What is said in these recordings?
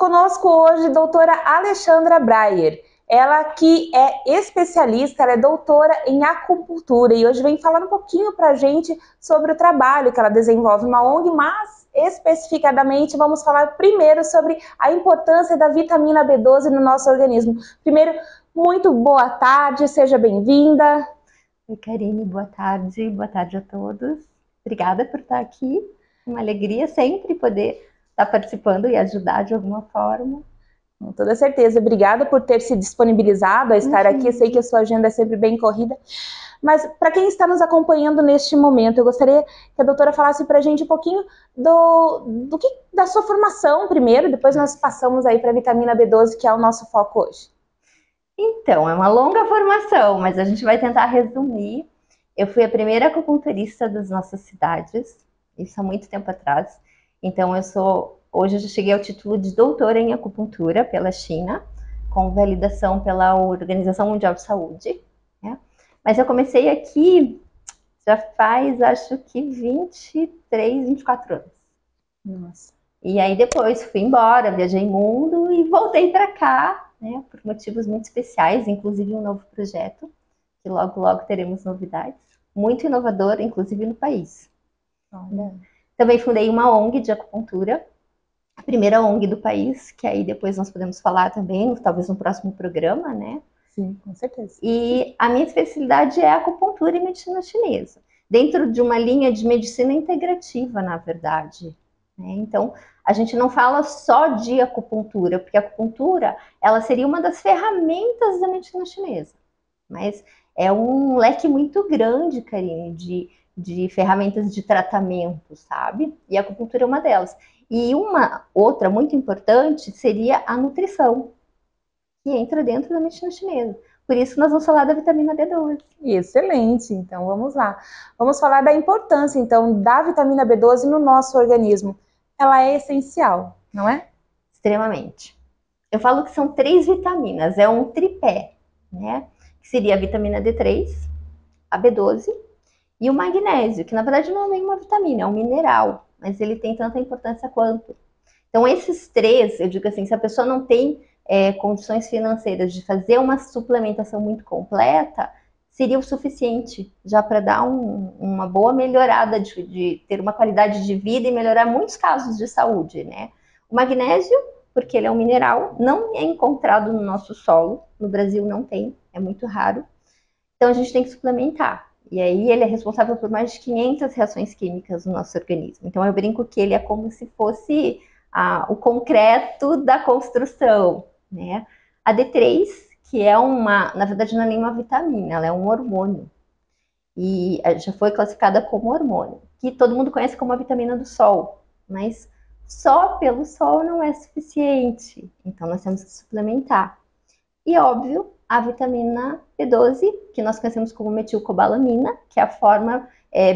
Conosco hoje, doutora Alexandra Breyer. Ela que é especialista, ela é doutora em acupuntura e hoje vem falar um pouquinho para a gente sobre o trabalho que ela desenvolve na ONG, mas especificadamente vamos falar primeiro sobre a importância da vitamina B12 no nosso organismo. Primeiro, muito boa tarde, seja bem-vinda. Oi, Karine, boa tarde a todos. Obrigada por estar aqui, uma alegria sempre poder estar participando e ajudar de alguma forma. Com toda certeza, obrigada por ter se disponibilizado a estar aqui, sei que a sua agenda é sempre bem corrida, mas para quem está nos acompanhando neste momento, eu gostaria que a doutora falasse para a gente um pouquinho da sua formação primeiro, depois nós passamos aí para a vitamina B12, que é o nosso foco hoje. Então, é uma longa formação, mas a gente vai tentar resumir. Eu fui a primeira acupunturista das nossas cidades, isso há muito tempo atrás, então hoje eu já cheguei ao título de doutora em acupuntura pela China, com validação pela Organização Mundial de Saúde, né? Mas eu comecei aqui já faz, acho que 23, 24 anos. Nossa. E aí depois fui embora, viajei mundo e voltei para cá, né, por motivos muito especiais, inclusive um novo projeto, que logo, logo teremos novidades. Muito inovador, inclusive no país. Olha. Também fundei uma ONG de acupuntura, a primeira ONG do país, que aí depois nós podemos falar também, talvez no próximo programa, né? Sim, com certeza. E a minha especialidade é acupuntura e medicina chinesa, dentro de uma linha de medicina integrativa, na verdade. Então, a gente não fala só de acupuntura, porque a acupuntura ela seria uma das ferramentas da medicina chinesa, mas é um leque muito grande, Karine, de ferramentas de tratamento, sabe? E a acupuntura é uma delas. E uma outra muito importante seria a nutrição, que entra dentro da medicina chinesa. Por isso nós vamos falar da vitamina B12. Excelente, então vamos lá. Vamos falar da importância, então, da vitamina B12 no nosso organismo. Ela é essencial, não é? Extremamente. Eu falo que são 3 vitaminas, é um tripé, né? Que seria a vitamina D3, a B12 e o magnésio, que na verdade não é nenhuma vitamina, é um mineral, mas ele tem tanta importância quanto. Então, esses 3, eu digo assim, se a pessoa não tem condições financeiras de fazer uma suplementação muito completa, seria o suficiente já para dar uma boa melhorada, de ter uma qualidade de vida e melhorar muitos casos de saúde, né? O magnésio, porque ele é um mineral, não é encontrado no nosso solo, no Brasil não tem, é muito raro, então a gente tem que suplementar. E aí ele é responsável por mais de 500 reações químicas no nosso organismo. Então eu brinco que ele é como se fosse o concreto da construção, né? A D3, que é na verdade não é nenhuma vitamina, ela é um hormônio. E já foi classificada como hormônio, que todo mundo conhece como a vitamina do sol, mas só pelo sol não é suficiente. Então nós temos que suplementar. E óbvio, a vitamina B12, que nós conhecemos como metilcobalamina, que é a forma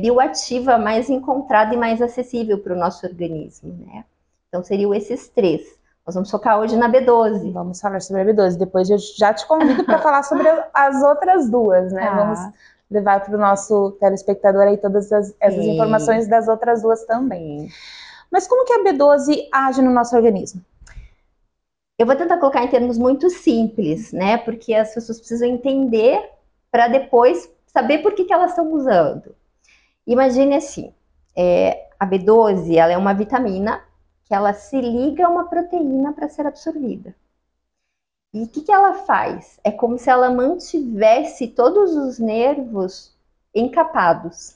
bioativa mais encontrada e mais acessível para o nosso organismo, né? Então seriam esses 3. Nós vamos focar hoje na B12. Vamos falar sobre a B12, depois eu já te convido para falar sobre as outras duas, né? Vamos levar para o nosso telespectador aí todas essas informações das outras duas também. Mas como que a B12 age no nosso organismo? Eu vou tentar colocar em termos muito simples, né? Porque as pessoas precisam entender para depois saber por que elas estão usando. Imagine assim, a B12 ela é uma vitamina que ela se liga a uma proteína para ser absorvida. E o que ela faz? É como se ela mantivesse todos os nervos encapados.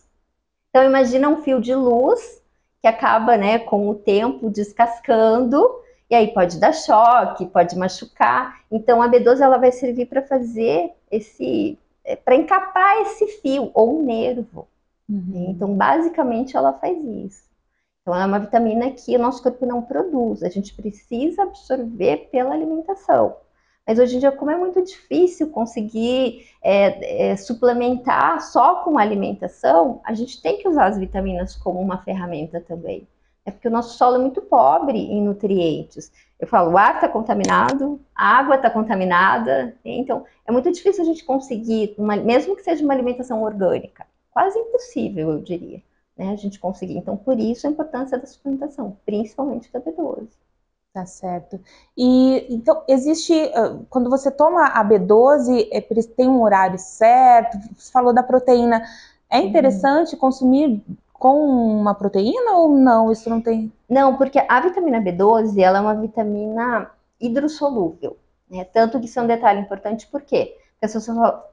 Então imagina um fio de luz que acaba, né, com o tempo descascando, e aí pode dar choque, pode machucar. Então a B12 ela vai servir para fazer para encapar esse fio ou um nervo. Então basicamente ela faz isso. Então ela é uma vitamina que o nosso corpo não produz, a gente precisa absorver pela alimentação. Mas hoje em dia, como é muito difícil conseguir suplementar só com alimentação, a gente tem que usar as vitaminas como uma ferramenta também. É porque o nosso solo é muito pobre em nutrientes. Eu falo, o ar está contaminado, a água está contaminada, então é muito difícil a gente conseguir, mesmo que seja uma alimentação orgânica, quase impossível, eu diria, né, a gente conseguir. Então, por isso a importância da suplementação, principalmente da B12. Tá certo. E então existe, quando você toma a B12, tem um horário certo? Você falou da proteína. É interessante consumir com uma proteína ou não? Isso não tem. Não, porque a vitamina B12, ela é uma vitamina hidrossolúvel, né? Tanto que isso é um detalhe importante, por quê? Porque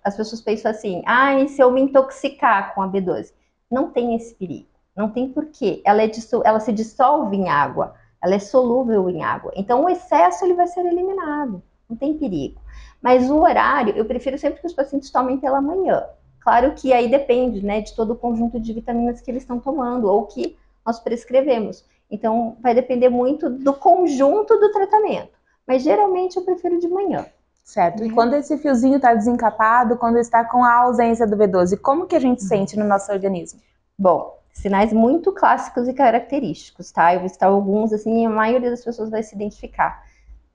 as pessoas pensam assim, ah, e se eu me intoxicar com a B12? Não tem esse perigo, não tem porquê. Ela se dissolve em água, ela é solúvel em água. Então o excesso ele vai ser eliminado, não tem perigo. Mas o horário, eu prefiro sempre que os pacientes tomem pela manhã. Claro que aí depende, né, de todo o conjunto de vitaminas que eles estão tomando ou que nós prescrevemos. Então, vai depender muito do conjunto do tratamento. Mas geralmente eu prefiro de manhã. Certo. E quando esse fiozinho está desencapado, quando está com a ausência do B12, como que a gente sente no nosso organismo? Bom, sinais muito clássicos e característicos, tá? Eu vou citar alguns, assim, a maioria das pessoas vai se identificar.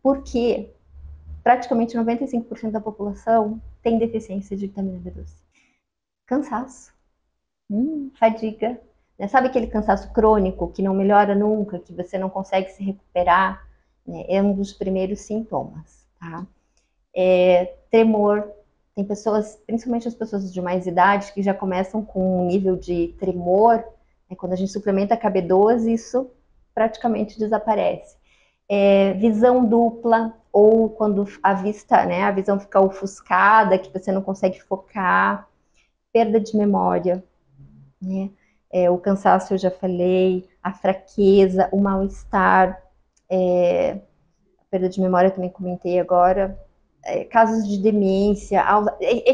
Porque praticamente 95% da população tem deficiência de vitamina B12. Cansaço, fadiga, né? Sabe aquele cansaço crônico que não melhora nunca, que você não consegue se recuperar? Né? É um dos primeiros sintomas, tá? Tremor, tem pessoas, principalmente as pessoas de mais idade, que já começam com um nível de tremor, né? Quando a gente suplementa a KB12, isso praticamente desaparece. Visão dupla, ou quando a vista, né, a visão fica ofuscada, que você não consegue focar, perda de memória, né? O cansaço eu já falei, a fraqueza, o mal-estar, a perda de memória eu também comentei agora, casos de demência,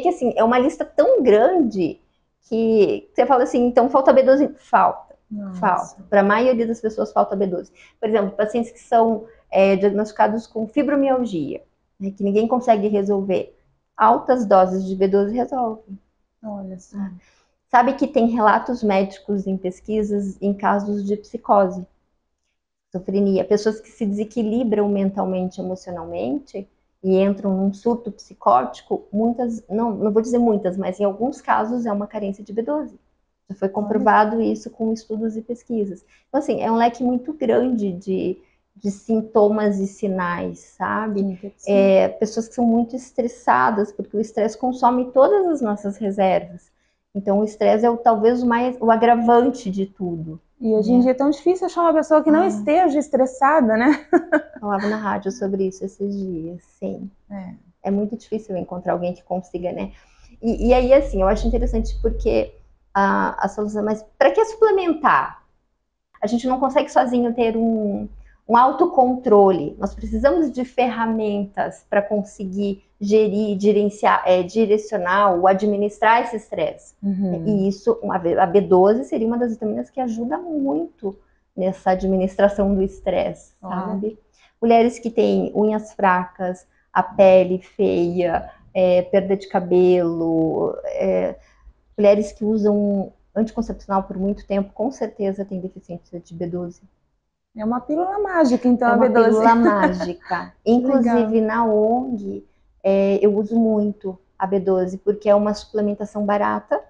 que assim, é uma lista tão grande que você fala assim, então falta B12? Falta. Falta. Para a maioria das pessoas falta B12. Por exemplo, pacientes que são diagnosticados com fibromialgia, né, que ninguém consegue resolver, altas doses de B12 resolvem. Olha só. Sabe que tem relatos médicos em pesquisas em casos de psicose, esquizofrenia, pessoas que se desequilibram mentalmente, emocionalmente e entram num surto psicótico, muitas, não vou dizer muitas, mas em alguns casos é uma carência de B12. Já foi comprovado isso com estudos e pesquisas. Então, assim, é um leque muito grande de sintomas e sinais, sabe? Pessoas que são muito estressadas, porque o estresse consome todas as nossas reservas. Então, o estresse é talvez o agravante de tudo. E hoje em dia é tão difícil achar uma pessoa que não esteja estressada, né? Falava na rádio sobre isso esses dias, sim. É muito difícil encontrar alguém que consiga, né? E aí, assim, eu acho interessante porque a solução, mas para que suplementar? A gente não consegue sozinho ter um autocontrole. Nós precisamos de ferramentas para conseguir gerir, direcionar ou administrar esse estresse. E isso, a B12 seria uma das vitaminas que ajuda muito nessa administração do estresse, sabe? Mulheres que têm unhas fracas, a pele feia, perda de cabelo, mulheres que usam anticoncepcional por muito tempo, com certeza tem deficiência de B12. É uma pílula mágica, então, a B12. É uma pílula mágica. Inclusive, na ONG, eu uso muito a B12, porque é uma suplementação barata,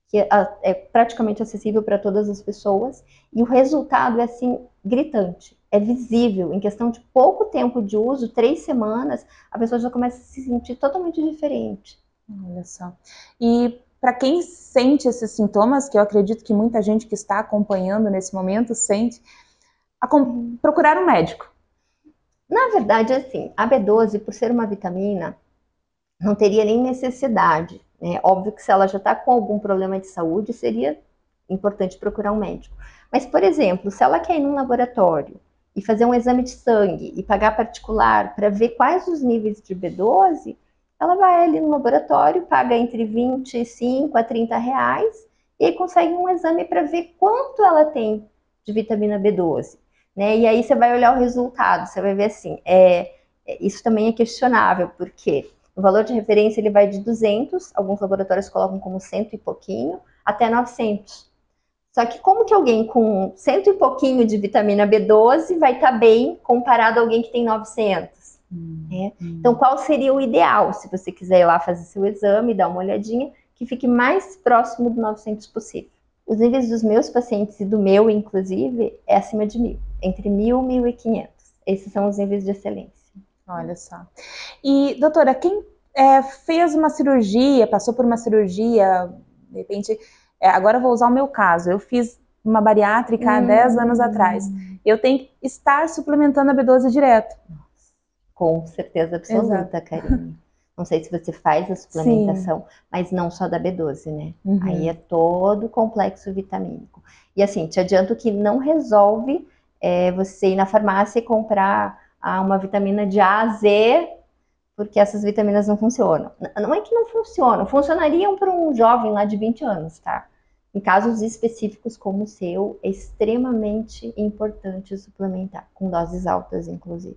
que é praticamente acessível para todas as pessoas, e o resultado é, assim, gritante. É visível. Em questão de pouco tempo de uso, 3 semanas, a pessoa já começa a se sentir totalmente diferente. Olha só. E para quem sente esses sintomas, que eu acredito que muita gente que está acompanhando nesse momento sente, procurar um médico. Na verdade, assim, a B12, por ser uma vitamina, não teria nem necessidade. Né? Óbvio que se ela já está com algum problema de saúde, seria importante procurar um médico. Mas, por exemplo, se ela quer ir num laboratório e fazer um exame de sangue e pagar particular para ver quais os níveis de B12, ela vai ali no laboratório, paga entre 25 a 30 reais e aí consegue um exame para ver quanto ela tem de vitamina B12. Né? E aí você vai olhar o resultado, você vai ver assim, isso também é questionável, porque o valor de referência ele vai de 200, alguns laboratórios colocam como 100 e pouquinho, até 900. Só que como que alguém com 100 e pouquinho de vitamina B12 vai estar bem comparado a alguém que tem 900? Né? Então, qual seria o ideal, se você quiser ir lá fazer seu exame, dar uma olhadinha, que fique mais próximo do 900 possível? Os níveis dos meus pacientes e do meu, inclusive, é acima de 1000, entre 1000 e 1500. Esses são os níveis de excelência. Olha só. E, doutora, quem fez uma cirurgia, passou por uma cirurgia, de repente, agora eu vou usar o meu caso, eu fiz uma bariátrica há 10 anos atrás, eu tenho que estar suplementando a B12 direto. Com certeza absoluta, Karine. Não sei se você faz a suplementação, mas não só da B12, né? Aí é todo o complexo vitamínico. E assim, te adianto que não resolve você ir na farmácia e comprar uma vitamina de A a Z, porque essas vitaminas não funcionam. Não é que não funcionam, funcionariam para um jovem lá de 20 anos, tá? Em casos específicos como o seu, é extremamente importante suplementar, com doses altas, inclusive.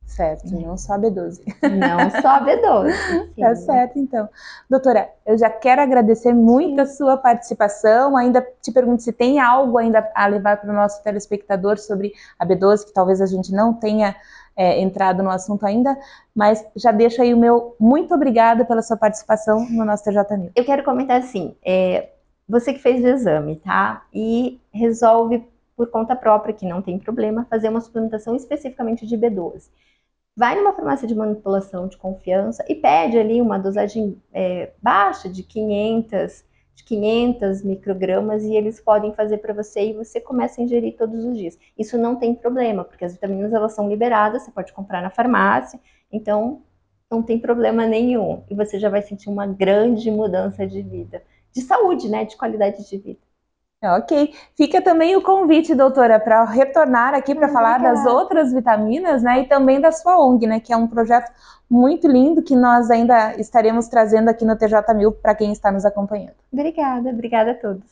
Certo, não só a B12. Não só a B12. Tá certo, então. Doutora, eu já quero agradecer muito a sua participação. Ainda te pergunto se tem algo ainda a levar para o nosso telespectador sobre a B12, que talvez a gente não tenha entrado no assunto ainda, mas já deixo aí o meu muito obrigada pela sua participação no nosso TJ News. Eu quero comentar assim, você que fez o exame, tá? E resolve por conta própria, que não tem problema, fazer uma suplementação especificamente de B12. Vai numa farmácia de manipulação de confiança e pede ali uma dosagem baixa de 500 microgramas e eles podem fazer para você e você começa a ingerir todos os dias. Isso não tem problema, porque as vitaminas elas são liberadas, você pode comprar na farmácia, então não tem problema nenhum. E você já vai sentir uma grande mudança de vida, de saúde, né, de qualidade de vida. Ok. Fica também o convite, doutora, para retornar aqui para falar das outras vitaminas, né, e também da sua ONG, né, que é um projeto muito lindo que nós ainda estaremos trazendo aqui no TJ1000 para quem está nos acompanhando. Obrigada a todos.